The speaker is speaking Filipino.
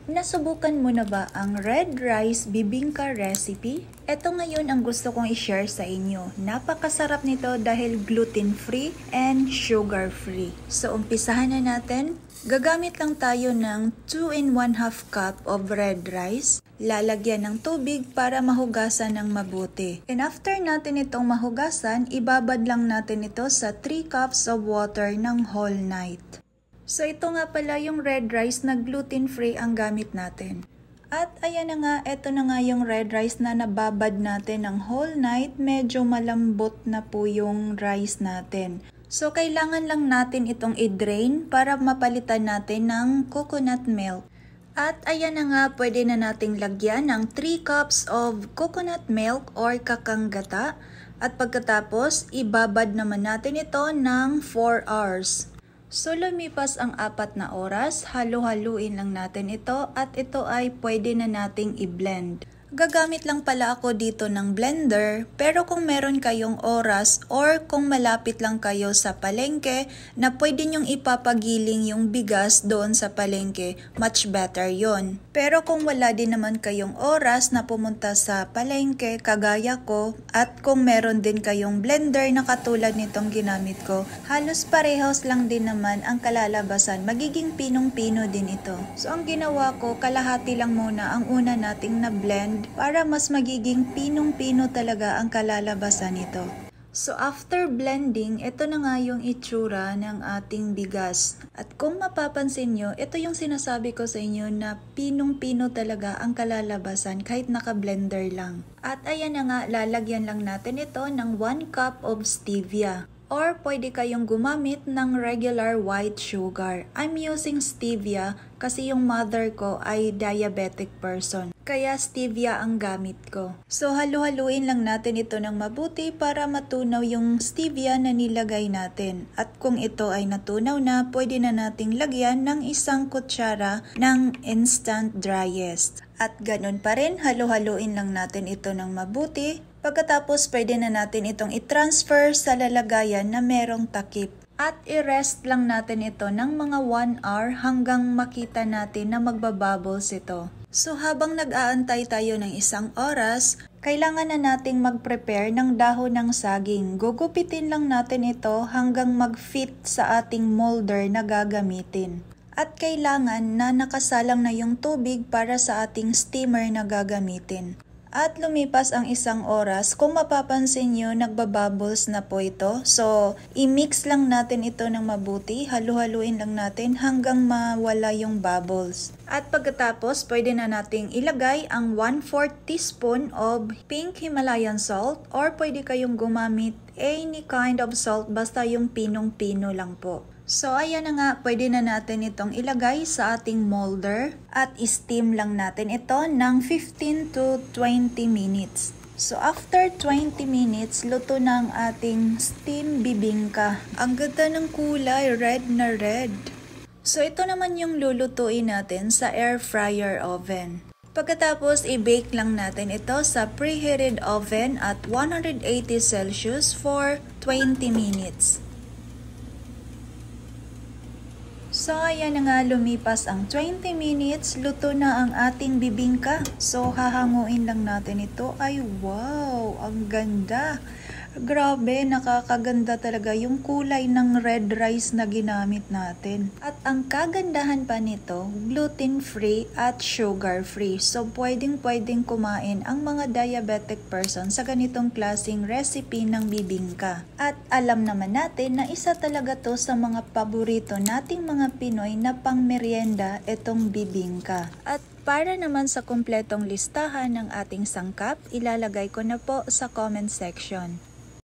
Nasubukan mo na ba ang red rice bibingka recipe? Ito ngayon ang gusto kong i-share sa inyo. Napakasarap nito dahil gluten-free and sugar-free. So umpisahan na natin. Gagamit lang tayo ng 2 1/2 cup of red rice. Lalagyan ng tubig para mahugasan ng mabuti. And after natin itong mahugasan, ibabad lang natin ito sa 3 cups of water ng whole night. So ito nga pala yung red rice na gluten-free ang gamit natin. At ayan na nga, ito na nga yung red rice na nababad natin ng whole night. Medyo malambot na po yung rice natin. So kailangan lang natin itong i-drain para mapalitan natin ng coconut milk. At ayan na nga, pwede na nating lagyan ng 3 cups of coconut milk or kakanggata. At pagkatapos, ibabad naman natin ito ng 4 hours. So lumipas ang 4 na oras, halu-haluin lang natin ito at ito ay pwede na nating i-blend. Gagamit lang pala ako dito ng blender, pero kung meron kayong oras or kung malapit lang kayo sa palengke na pwede nyong ipapagiling yung bigas doon sa palengke, much better yon. Pero kung wala din naman kayong oras na pumunta sa palengke kagaya ko at kung meron din kayong blender na katulad nitong ginamit ko, halos parehas lang din naman ang kalalabasan, magiging pinong-pino din ito. So ang ginawa ko, kalahati lang muna ang una nating na blend para mas magiging pinong-pino talaga ang kalalabasan nito. So after blending, ito na nga yung itsura ng ating bigas. At kung mapapansin nyo, ito yung sinasabi ko sa inyo na pinong-pino talaga ang kalalabasan kahit naka-blender lang. At ayan na nga, lalagyan lang natin ito ng 1 cup of stevia. Or pwede kayong gumamit ng regular white sugar. I'm using stevia kasi yung mother ko ay diabetic person. Kaya stevia ang gamit ko. So halu-haluin lang natin ito ng mabuti para matunaw yung stevia na nilagay natin. At kung ito ay natunaw na, pwede na nating lagyan ng 1 kutsara ng instant dry yeast. At ganun pa rin, halu-haluin lang natin ito ng mabuti. Pagkatapos, pwede na natin itong i-transfer sa lalagayan na merong takip. At i-rest lang natin ito ng mga 1 hour hanggang makita natin na magbabubbles ito. So habang nag-aantay tayo ng 1 oras, kailangan na nating mag-prepare ng dahon ng saging. Gugupitin lang natin ito hanggang mag-fit sa ating molder na gagamitin. At kailangan na nakasalang na yung tubig para sa ating steamer na gagamitin. At lumipas ang 1 oras, kung mapapansin nyo, nagbabubbles na po ito. So, i-mix lang natin ito ng mabuti, halu-haluin lang natin hanggang mawala yung bubbles. At pagkatapos, pwede na nating ilagay ang 1/4 teaspoon of pink Himalayan salt or pwede kayong gumamit any kind of salt basta yung pinong-pino lang po. So ayan na nga, pwede na natin itong ilagay sa ating molder at steam lang natin ito ng 15 to 20 minutes. So after 20 minutes, luto na ang ating steam bibingka. Ang ganda ng kulay, red na red. So ito naman yung lulutuin natin sa air fryer oven. Pagkatapos, i-bake lang natin ito sa preheated oven at 180 Celsius for 20 minutes. So ayan na nga, lumipas ang 20 minutes, luto na ang ating bibingka. So hahanguin lang natin ito. Ay wow, ang ganda. Grabe, nakakaganda talaga yung kulay ng red rice na ginamit natin. At ang kagandahan pa nito, gluten-free at sugar-free. So pwedeng-pwedeng kumain ang mga diabetic person sa ganitong klaseng recipe ng bibingka. At alam naman natin na isa talaga to sa mga paborito nating mga Pinoy na pangmeryenda itong bibingka. At para naman sa kumpletong listahan ng ating sangkap, ilalagay ko na po sa comment section.